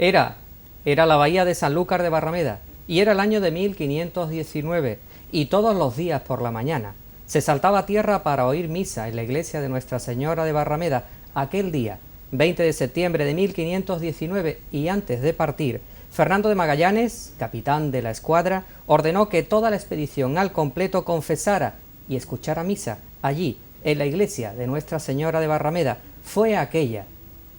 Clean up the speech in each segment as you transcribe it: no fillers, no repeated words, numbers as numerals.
Era la bahía de Sanlúcar de Barrameda y era el año de 1519 y todos los días por la mañana se saltaba a tierra para oír misa en la iglesia de Nuestra Señora de Barrameda aquel día, 20 de septiembre de 1519, y antes de partir, Fernando de Magallanes, capitán de la escuadra, ordenó que toda la expedición al completo confesara y escuchara misa allí, en la iglesia de Nuestra Señora de Barrameda. Fue aquella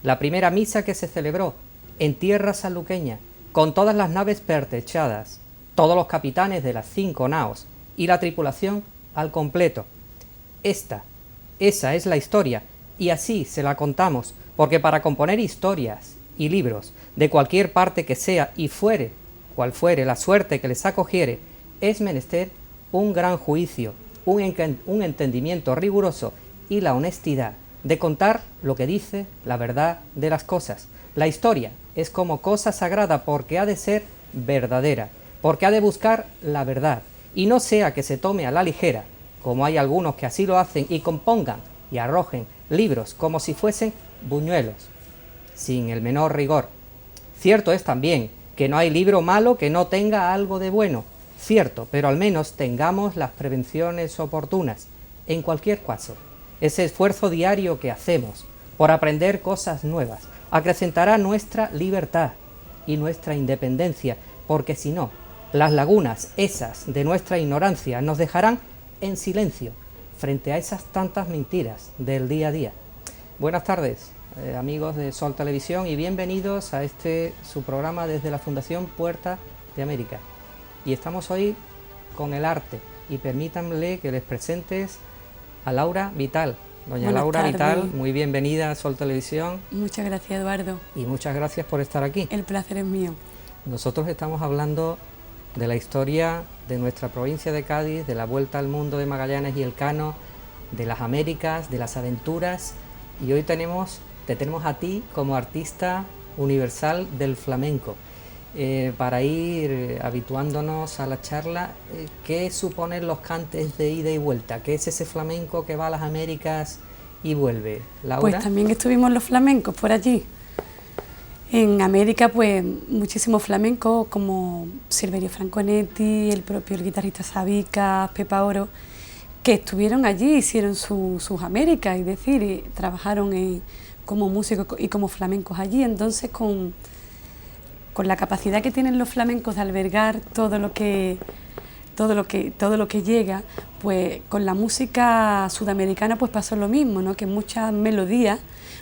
la primera misa que se celebró en tierra sanluqueña, con todas las naves pertrechadas, todos los capitanes de las 5 naos y la tripulación al completo. Esa es la historia, y así se la contamos, porque para componer historias y libros de cualquier parte que sea y fuere cual fuere la suerte que les acogiere, es menester un gran juicio, un entendimiento riguroso y la honestidad de contar lo que dice la verdad de las cosas. La historia es como cosa sagrada porque ha de ser verdadera, porque ha de buscar la verdad, y no sea que se tome a la ligera, como hay algunos que así lo hacen y compongan y arrojen libros como si fuesen buñuelos, sin el menor rigor. Cierto es también que no hay libro malo que no tenga algo de bueno, cierto, pero al menos tengamos las prevenciones oportunas. En cualquier caso, ese esfuerzo diario que hacemos por aprender cosas nuevas acrecentará nuestra libertad y nuestra independencia, porque si no, las lagunas esas de nuestra ignorancia nos dejarán en silencio frente a esas tantas mentiras del día a día. Buenas tardes, amigos de Sol Televisión, y bienvenidos a su programa desde la Fundación Puerta de América. Y estamos hoy con el arte, y permítanme que les presentes a Laura Vital. Doña Laura Vital, muy bienvenida a Sol Televisión. Muchas gracias, Eduardo. Y muchas gracias por estar aquí. El placer es mío. Nosotros estamos hablando de la historia de nuestra provincia de Cádiz, de la vuelta al mundo de Magallanes y Elcano, de las Américas, de las aventuras, y hoy te tenemos a ti como artista universal del flamenco. Para ir habituándonos a la charla, ¿qué suponen los cantes de ida y vuelta? ¿Qué es ese flamenco que va a las Américas y vuelve? ¿Laura? Pues también estuvimos los flamencos por allí. En América, pues muchísimos flamencos como Silverio Franconetti, el guitarrista Sabica, Pepa Oro, que estuvieron allí, hicieron sus Américas, es decir, y trabajaron como músicos y como flamencos allí. Entonces, con la capacidad que tienen los flamencos de albergar todo lo que llega, pues con la música sudamericana pues pasó lo mismo, ¿no? Que muchas melodías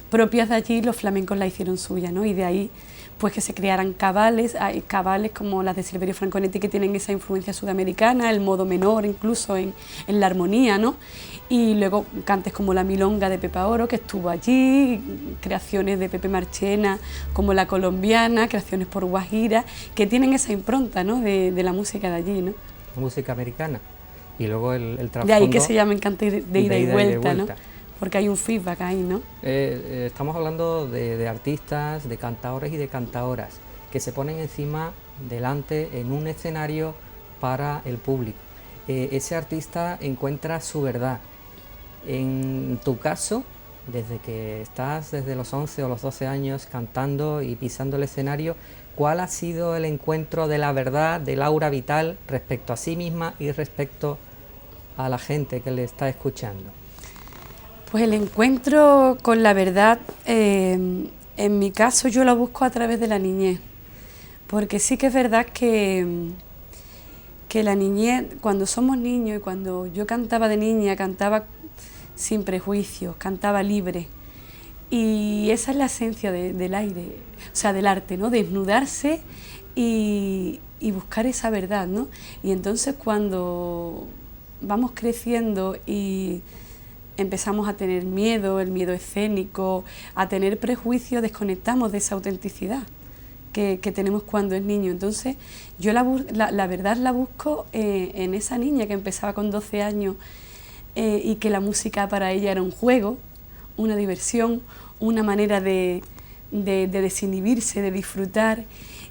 propias de allí los flamencos la hicieron suya, ¿no? Y de ahí pues que se crearan cabales, hay cabales como las de Silverio Franconetti que tienen esa influencia sudamericana, el modo menor incluso en la armonía, ¿no? Y luego cantes como la milonga de Pepa Oro, que estuvo allí, creaciones de Pepe Marchena como la colombiana, creaciones por Guajira, que tienen esa impronta, ¿no? de la música de allí, ¿no? Música americana. Y luego el trasfondo de ahí que se llamen cantes de ida y vuelta, ¿no? vuelta. Porque hay un feedback ahí, ¿no? Estamos hablando de artistas, de cantadores y de cantadoras que se ponen delante en un escenario para el público. Ese artista encuentra su verdad. En tu caso, desde que estás desde los 11 o los 12 años cantando y pisando el escenario, ¿cuál ha sido el encuentro de la verdad de Laura Vital respecto a sí misma y respecto a la gente que le está escuchando? Pues el encuentro con la verdad, en mi caso yo lo busco a través de la niñez, porque sí que es verdad que la niñez, cuando somos niños y cuando yo cantaba de niña, cantaba sin prejuicios, cantaba libre, y esa es la esencia del aire, o sea, del arte, ¿no? Desnudarse y buscar esa verdad, ¿no? Y entonces cuando vamos creciendo y empezamos a tener miedo, el miedo escénico, a tener prejuicios, desconectamos de esa autenticidad que tenemos cuando es niño. Entonces yo la verdad la busco en esa niña que empezaba con 12 años y que la música para ella era un juego, una diversión, una manera de desinhibirse, de disfrutar,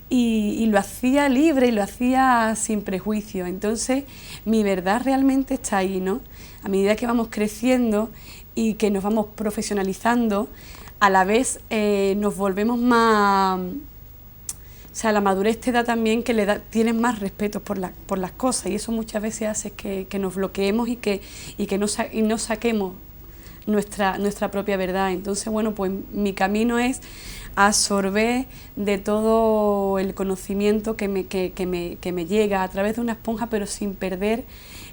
y lo hacía libre y lo hacía sin prejuicio. Entonces mi verdad realmente está ahí, ¿no? A medida que vamos creciendo y que nos vamos profesionalizando, a la vez nos volvemos más O sea, la madurez te da también que tienes más respeto por las cosas, y eso muchas veces hace que nos bloqueemos y que no saquemos nuestra propia verdad. Entonces, bueno, pues mi camino es absorber de todo el conocimiento que me llega a través de una esponja, pero sin perder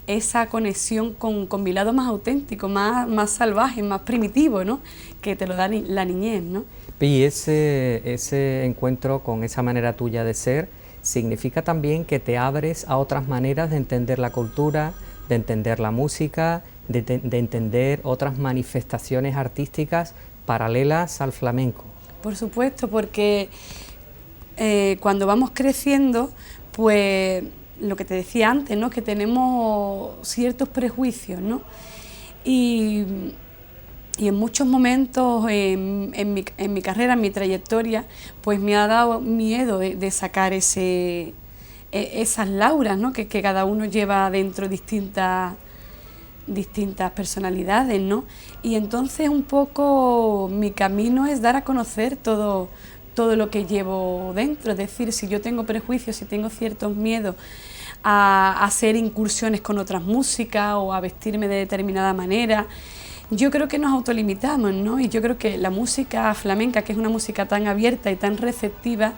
esa conexión con mi lado más auténtico, más salvaje, más primitivo, ¿no? Que te lo da la niñez, ¿no? Y ese encuentro con esa manera tuya de ser significa también que te abres a otras maneras de entender la cultura, de entender la música, de entender otras manifestaciones artísticas paralelas al flamenco. Por supuesto, porque cuando vamos creciendo, pues lo que te decía antes, ¿no? Que tenemos ciertos prejuicios, ¿no? Y en muchos momentos en mi carrera, en mi trayectoria, pues me ha dado miedo de sacar esas lauras, ¿no? Que cada uno lleva dentro distintas personalidades, ¿no? Y entonces un poco mi camino es dar a conocer todo lo que llevo dentro. Es decir, si yo tengo prejuicios, si tengo ciertos miedos a hacer incursiones con otras músicas o a vestirme de determinada manera, yo creo que nos autolimitamos, ¿no? Y yo creo que la música flamenca, que es una música tan abierta y tan receptiva,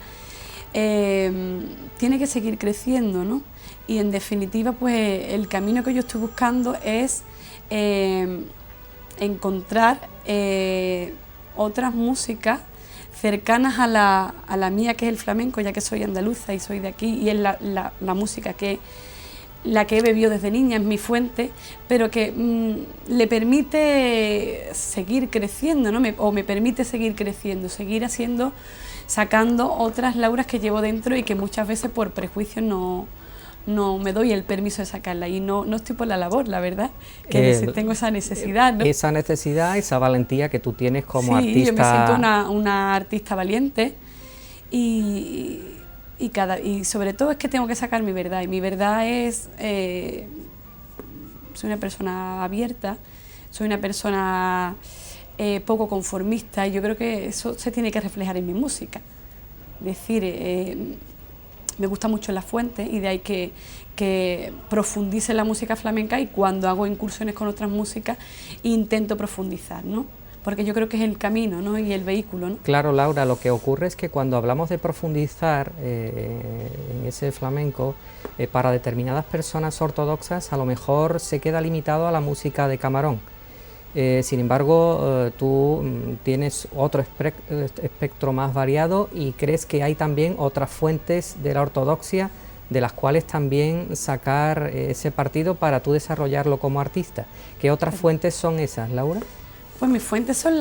tiene que seguir creciendo, ¿no? Y en definitiva, pues el camino que yo estoy buscando es encontrar otras músicas cercanas a la mía, que es el flamenco, ya que soy andaluza y soy de aquí, y es la música que he bebido desde niña, es mi fuente, pero que le permite seguir creciendo, ¿no? Me permite seguir creciendo, seguir sacando otras lauras que llevo dentro y que muchas veces por prejuicios no me doy el permiso de sacarla, y no estoy por la labor, la verdad, que tengo esa necesidad, ¿no? Esa necesidad, esa valentía que tú tienes como artista. Sí, yo me siento una artista valiente y sobre todo es que tengo que sacar mi verdad, y mi verdad es, soy una persona abierta, soy una persona poco conformista, y yo creo que eso se tiene que reflejar en mi música. Es decir, me gusta mucho la fuente, y de ahí que profundice en la música flamenca, y cuando hago incursiones con otras músicas intento profundizar, ¿no? Porque yo creo que es el camino, ¿no? Y el vehículo, ¿no? Claro, Laura, lo que ocurre es que cuando hablamos de profundizar en ese flamenco, para determinadas personas ortodoxas a lo mejor se queda limitado a la música de Camarón. Sin embargo, tú tienes otro espectro más variado y crees que hay también otras fuentes de la ortodoxia de las cuales también sacar ese partido para tú desarrollarlo como artista. ¿Qué otras fuentes son esas, Laura? Pues mis fuentes son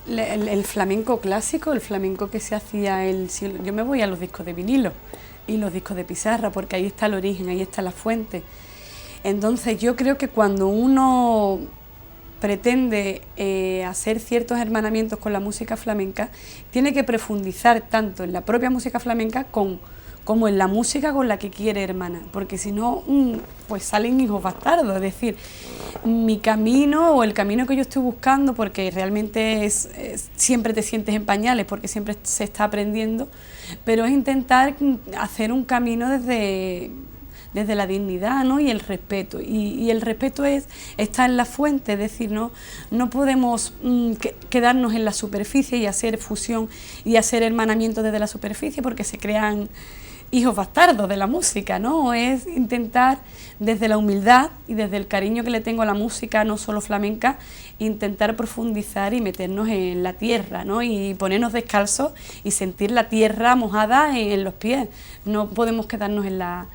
el flamenco clásico, el flamenco que se hacía yo me voy a los discos de vinilo y los discos de pizarra, porque ahí está el origen, ahí está la fuente. Entonces yo creo que cuando uno pretende hacer ciertos hermanamientos con la música flamenca, tiene que profundizar tanto en la propia música flamenca como en la música con la que quiere hermanar, porque si no, pues salen hijos bastardos. Es decir, mi camino o el camino que yo estoy buscando, porque realmente siempre te sientes en pañales, porque siempre se está aprendiendo, pero es intentar hacer un camino desde la dignidad, ¿no? Y el respeto, y el respeto está en la fuente. Es decir, no podemos quedarnos en la superficie y hacer fusión y hacer hermanamiento desde la superficie, porque se crean hijos bastardos de la música, ¿no? Es intentar desde la humildad y desde el cariño que le tengo a la música, no solo flamenca, intentar profundizar y meternos en la tierra, ¿no? Y ponernos descalzos y sentir la tierra mojada en los pies. No podemos quedarnos en la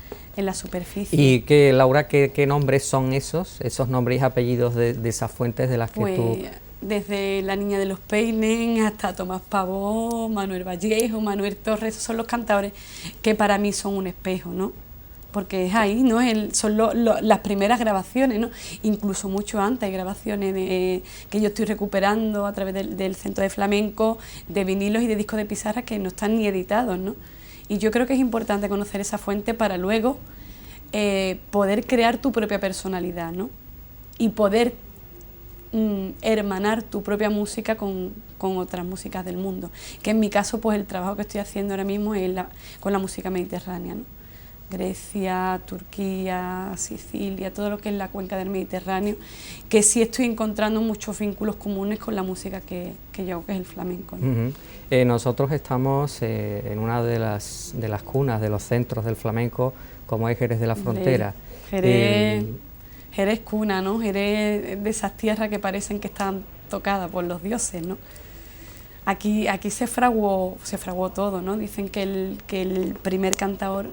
superficie. ¿Y Laura, qué nombres son esos nombres y apellidos de esas fuentes de las que tú...? Desde La Niña de los Peines hasta Tomás Pavón, Manuel Vallejo, Manuel Torres, esos son los cantadores que para mí son un espejo, ¿no? Porque es ahí, ¿no? Son las primeras grabaciones, ¿no? Incluso mucho antes hay grabaciones que yo estoy recuperando a través del Centro de Flamenco, de vinilos y de discos de pizarra que no están ni editados, ¿no? Y yo creo que es importante conocer esa fuente para luego poder crear tu propia personalidad, ¿no? Y poder hermanar tu propia música con con otras músicas del mundo, que en mi caso pues el trabajo que estoy haciendo ahora mismo es con la música mediterránea, ¿no? Grecia, Turquía, Sicilia, todo lo que es la cuenca del Mediterráneo, que sí estoy encontrando muchos vínculos comunes con la música que yo hago, que es el flamenco, ¿no? Nosotros estamos en una de las cunas, de los centros del flamenco, como es Jerez de la Frontera. Jerez cuna, ¿no? Jerez de esas tierras que parecen que están tocadas por los dioses, ¿no? Aquí se fraguó todo, ¿no? Dicen que el primer cantador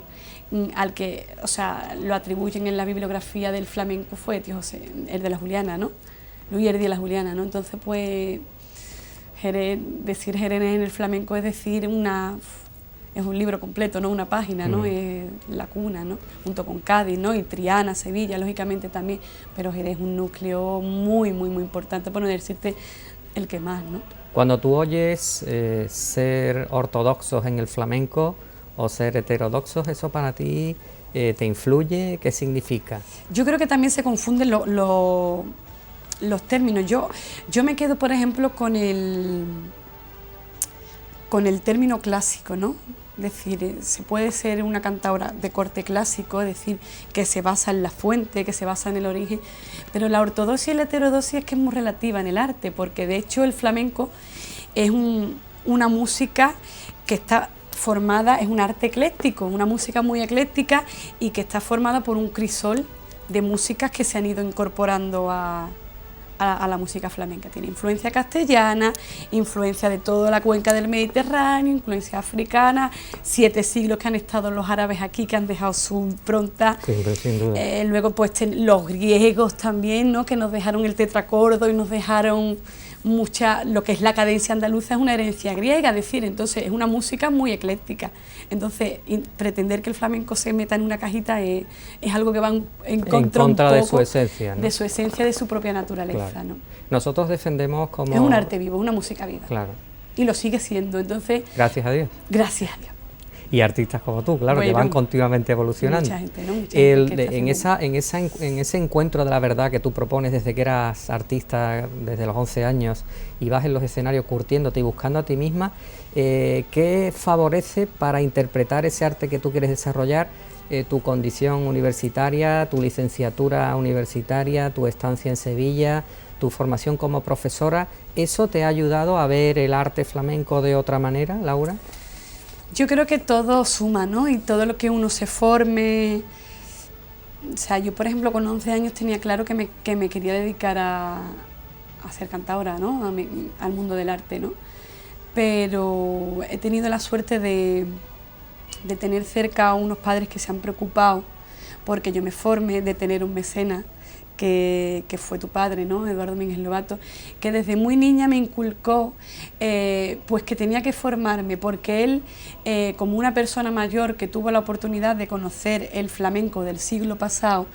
al que, o sea, lo atribuyen en la bibliografía del flamenco fue Tío José, el de la Juliana, ¿no? Luis Herdi de la Juliana, ¿no? Entonces, pues, decir Jerez en el flamenco es decir es un libro completo, no una página, ¿no? Es la cuna, ¿no? Junto con Cádiz, ¿no? Y Triana, Sevilla, lógicamente también, pero Jerez es un núcleo muy importante, por no decirte el que más, ¿no? Cuando tú oyes ser ortodoxos en el flamenco o ser heterodoxos, ¿eso para ti te influye? ¿Qué significa? Yo creo que también se confunden los términos. Yo me quedo, por ejemplo, con el término clásico, ¿no? Es decir, se puede ser una cantadora de corte clásico, es decir, que se basa en la fuente, que se basa en el origen, pero la ortodoxia y la heterodoxia es que es muy relativa en el arte, porque de hecho el flamenco es una música que está formada, es un arte ecléctico, una música muy ecléctica y que está formada por un crisol de músicas que se han ido incorporando a la música flamenca. Tiene influencia castellana, influencia de toda la cuenca del Mediterráneo, influencia africana, 7 siglos que han estado los árabes aquí, que han dejado su impronta. Sin duda. Luego pues los griegos también, ¿no? Que nos dejaron el tetracordo y nos dejaron lo que es la cadencia andaluza es una herencia griega, es decir, entonces es una música muy ecléctica. Entonces, pretender que el flamenco se meta en una cajita es algo que va en contra de su esencia, ¿no? De su esencia, de su propia naturaleza, Claro. ¿no? Nosotros defendemos como... Es un arte vivo, una música viva. Claro. Y lo sigue siendo, entonces... Gracias a Dios. Gracias a Dios. Y artistas como tú, claro, que van continuamente evolucionando. Mucha gente, ¿no? Mucha gente en ese encuentro de la verdad que tú propones desde que eras artista, desde los 11 años, y vas en los escenarios curtiéndote y buscando a ti misma, ¿qué favorece para interpretar ese arte que tú quieres desarrollar? Tu condición universitaria, tu licenciatura universitaria, tu estancia en Sevilla, tu formación como profesora, ¿eso te ha ayudado a ver el arte flamenco de otra manera, Laura? Yo creo que todo suma, ¿no? Y todo lo que uno se forme... O sea, yo, por ejemplo, con 11 años tenía claro que me quería dedicar a ser cantadora, ¿no? Al mundo del arte, ¿no? Pero he tenido la suerte de tener cerca a unos padres que se han preocupado porque yo me forme, de tener un mecenas que fue tu padre, ¿no? Eduardo Mínguez Lobato, que desde muy niña me inculcó pues que tenía que formarme, porque él, como una persona mayor que tuvo la oportunidad de conocer el flamenco del siglo pasado,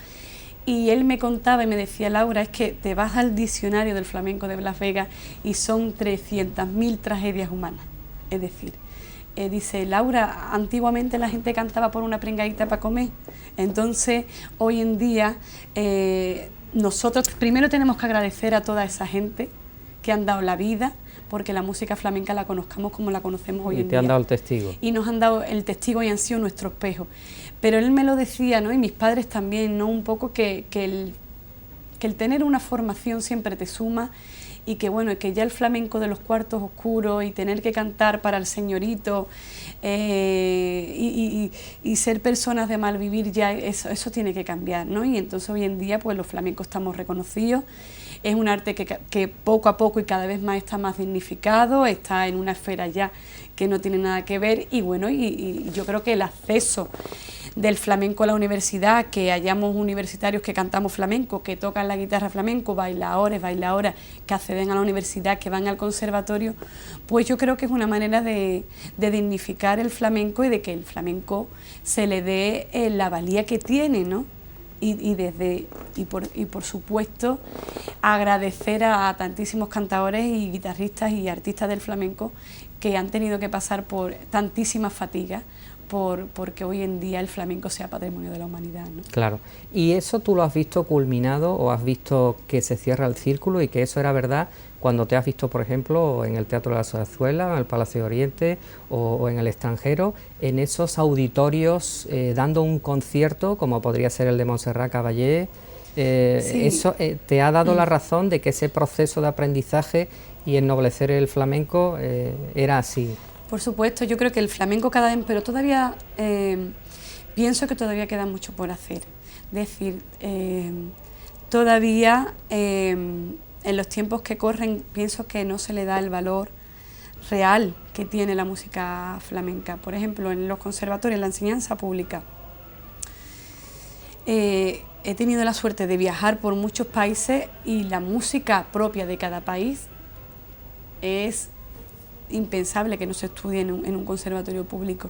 y él me contaba y me decía, Laura, es que te vas al diccionario del flamenco de Blas Vegas y son 300.000 tragedias humanas. Es decir, dice, Laura, antiguamente la gente cantaba por una pringadita para comer, entonces hoy en día nosotros primero tenemos que agradecer a toda esa gente que han dado la vida porque la música flamenca la conozcamos como la conocemos hoy en día. Y te han dado el testigo. Y nos han dado el testigo y han sido nuestro espejo. Pero él me lo decía, ¿no? Y mis padres también, ¿no? Un poco que el tener una formación siempre te suma y que bueno, que ya el flamenco de los cuartos oscuros y tener que cantar para el señorito y ser personas de mal vivir, ya eso tiene que cambiar, ¿no? Y entonces hoy en día pues los flamencos estamos reconocidos, es un arte que poco a poco y cada vez más está más dignificado, está en una esfera ya que no tiene nada que ver y bueno, y yo creo que el acceso del flamenco a la universidad, que hayamos universitarios que cantamos flamenco, que tocan la guitarra flamenco, bailadores que acceden a la universidad, que van al conservatorio, pues yo creo que es una manera de dignificar el flamenco y de que el flamenco se le dé la valía que tiene, ¿no? Y por supuesto agradecer a tantísimos cantadores y guitarristas y artistas del flamenco que han tenido que pasar por tantísimas fatigas, porque hoy en día el flamenco sea patrimonio de la humanidad, ¿no? Claro. ¿Y eso tú lo has visto culminado o has visto que se cierra el círculo y que eso era verdad cuando te has visto, por ejemplo, en el Teatro de la Zarzuela, en el Palacio de Oriente o en el extranjero, en esos auditorios dando un concierto, como podría ser el de Montserrat Caballé? Sí. ¿Eso te ha dado la razón de que ese proceso de aprendizaje y ennoblecer el flamenco era así? Por supuesto, yo creo que el flamenco cada vez, pero todavía pienso que todavía queda mucho por hacer. Es decir, todavía en los tiempos que corren pienso que no se le da el valor real que tiene la música flamenca. Por ejemplo, en los conservatorios, en la enseñanza pública, he tenido la suerte de viajar por muchos países y la música propia de cada país es impensable que no se estudie en un conservatorio público.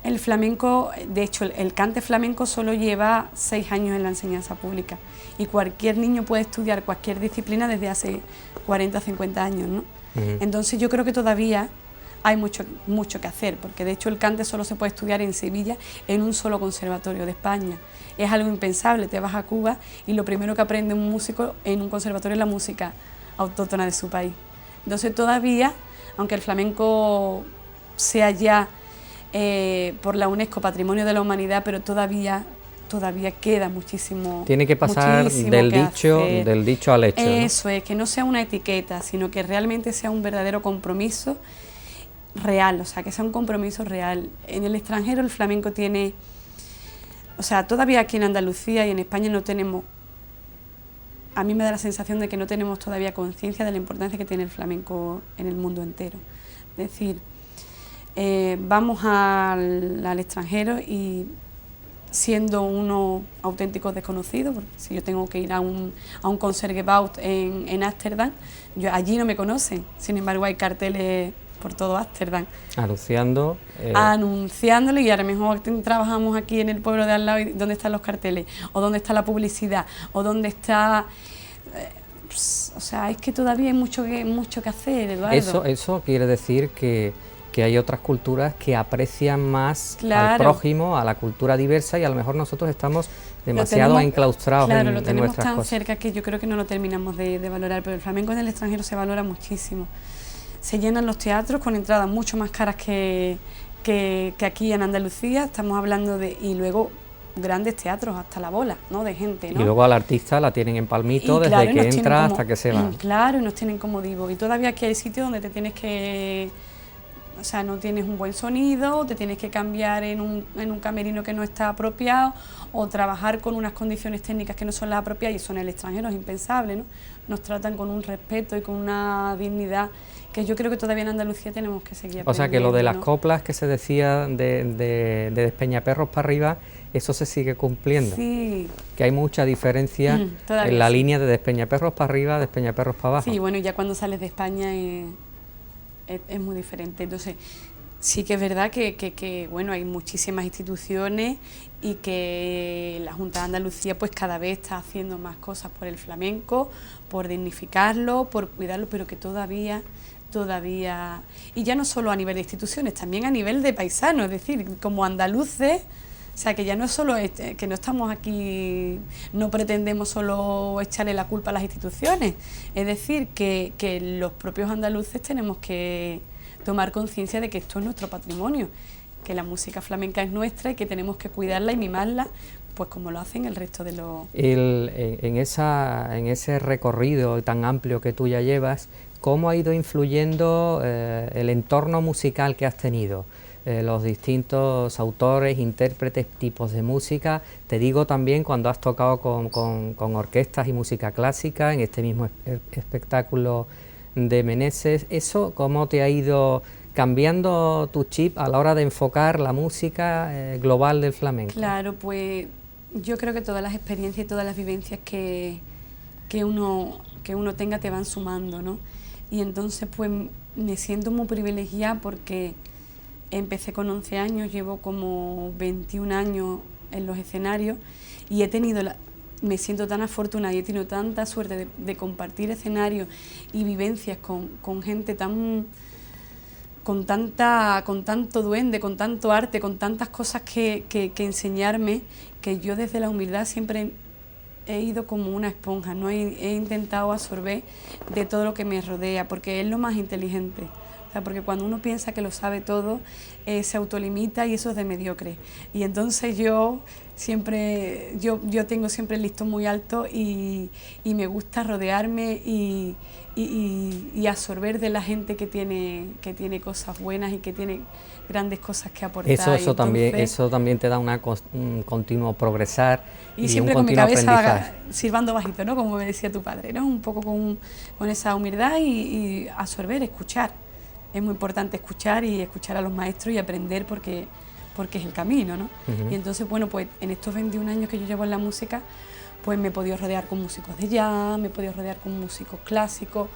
El flamenco, de hecho, el cante flamenco solo lleva 6 años en la enseñanza pública y cualquier niño puede estudiar cualquier disciplina desde hace 40 o 50 años, ¿no? Entonces yo creo que todavía hay mucho que hacer, porque de hecho el cante solo se puede estudiar en Sevilla, en un solo conservatorio de España. Es algo impensable, te vas a Cuba y lo primero que aprende un músico en un conservatorio es la música autóctona de su país. Entonces todavía, aunque el flamenco sea ya por la UNESCO Patrimonio de la Humanidad, pero todavía queda muchísimo. Tiene que pasar del dicho al hecho. Eso, ¿no? Es que no sea una etiqueta, sino que realmente sea un verdadero compromiso real, o sea, que sea un compromiso real. En el extranjero el flamenco tiene, o sea, todavía aquí en Andalucía y en España no tenemos, a mí me da la sensación de que no tenemos todavía conciencia de la importancia que tiene el flamenco en el mundo entero. Es decir, vamos al extranjero y siendo unos auténticos desconocidos, porque si yo tengo que ir a un Concertgebouw en Ámsterdam, allí no me conocen, sin embargo hay carteles por todo Ámsterdam. Anunciándolo, y ahora mismo trabajamos aquí en el pueblo de al lado, y ¿dónde están los carteles? ¿O dónde está la publicidad? ¿O dónde está...? O sea, es que todavía hay mucho que hacer, Eduardo. Eso quiere decir que hay otras culturas que aprecian más al prójimo, a la cultura diversa, y a lo mejor nosotros estamos demasiado enclaustrados en nuestras cosas. Claro, lo tenemos tan cerca que yo creo que no lo terminamos de valorar, pero el flamenco en el extranjero se valora muchísimo. Se llenan los teatros con entradas mucho más caras que aquí en Andalucía, estamos hablando de... y luego grandes teatros, hasta la bola, ¿no?, de gente, ¿no? Y luego al artista la tienen en palmito desde que entra hasta que se va. Claro, y nos tienen como divo. Y todavía aquí hay sitios donde te tienes que... O sea, no tienes un buen sonido, te tienes que cambiar en un camerino que no está apropiado, o trabajar con unas condiciones técnicas que no son las apropiadas, y eso en el extranjero es impensable, ¿no? Nos tratan con un respeto y con una dignidad que yo creo que todavía en Andalucía tenemos que seguir aprendiendo. O sea, que lo de las coplas que se decía de Despeñaperros para arriba, eso se sigue cumpliendo. Sí. Que hay mucha diferencia en la línea de Despeñaperros para arriba, Despeñaperros para abajo. Sí, bueno, y ya cuando sales de España es muy diferente. Entonces, sí que es verdad que bueno, hay muchísimas instituciones y que la Junta de Andalucía pues cada vez está haciendo más cosas por el flamenco, por dignificarlo, por cuidarlo, pero que todavía, y ya no solo a nivel de instituciones, también a nivel de paisanos, es decir, como andaluces. O sea, que ya no es solo, que no estamos aquí, no pretendemos solo echarle la culpa a las instituciones, es decir, que los propios andaluces tenemos que tomar conciencia de que esto es nuestro patrimonio, que la música flamenca es nuestra y que tenemos que cuidarla y mimarla, pues como lo hacen el resto de los... En ese recorrido tan amplio que tú ya llevas, ¿cómo ha ido influyendo el entorno musical que has tenido? Los distintos autores, intérpretes, tipos de música. Te digo también cuando has tocado con orquestas y música clásica en este mismo espectáculo de Meneses. ¿Eso cómo te ha ido cambiando tu chip a la hora de enfocar la música global del flamenco? Claro, pues yo creo que todas las experiencias y todas las vivencias que uno tenga te van sumando, ¿no? Y entonces pues me siento muy privilegiada porque empecé con 11 años, llevo como 21 años en los escenarios y me siento tan afortunada y he tenido tanta suerte de compartir escenarios y vivencias con gente tan con tanto duende, con tanto arte, con tantas cosas que enseñarme, que yo desde la humildad siempre he ido como una esponja, ¿no? He intentado absorber de todo lo que me rodea, porque es lo más inteligente. O sea, porque cuando uno piensa que lo sabe todo, se autolimita y eso es de mediocre. Y entonces yo tengo siempre el listón muy alto y me gusta rodearme y absorber de la gente que tiene cosas buenas y que tiene grandes cosas que aportar. Eso también te da un continuo progresar y un siempre con mi continuo cabeza aprendizaje. Silbando bajito, ¿no? Como me decía tu padre, ¿no? Un poco con esa humildad y absorber, escuchar. Es muy importante escuchar y escuchar a los maestros y aprender porque es el camino, ¿no? Y entonces, bueno, pues en estos 21 años que yo llevo en la música, pues me he podido rodear con músicos de jazz, me he podido rodear con músicos clásicos,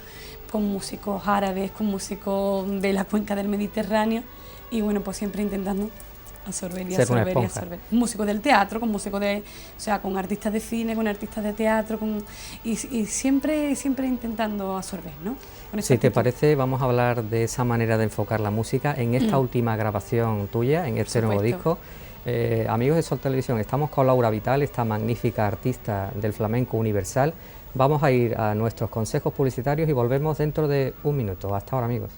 con músicos árabes, con músicos de la cuenca del Mediterráneo y bueno, pues siempre intentando absorber y absorber y absorber. Músicos del teatro, con músicos con artistas de cine, con artistas de teatro, y siempre intentando absorber, ¿no? Si te parece, vamos a hablar de esa manera de enfocar la música en esta última grabación tuya, en este nuevo disco. Amigos de Sol Televisión, estamos con Laura Vital, esta magnífica artista del flamenco universal. Vamos a ir a nuestros consejos publicitarios y volvemos dentro de un minuto. Hasta ahora, amigos.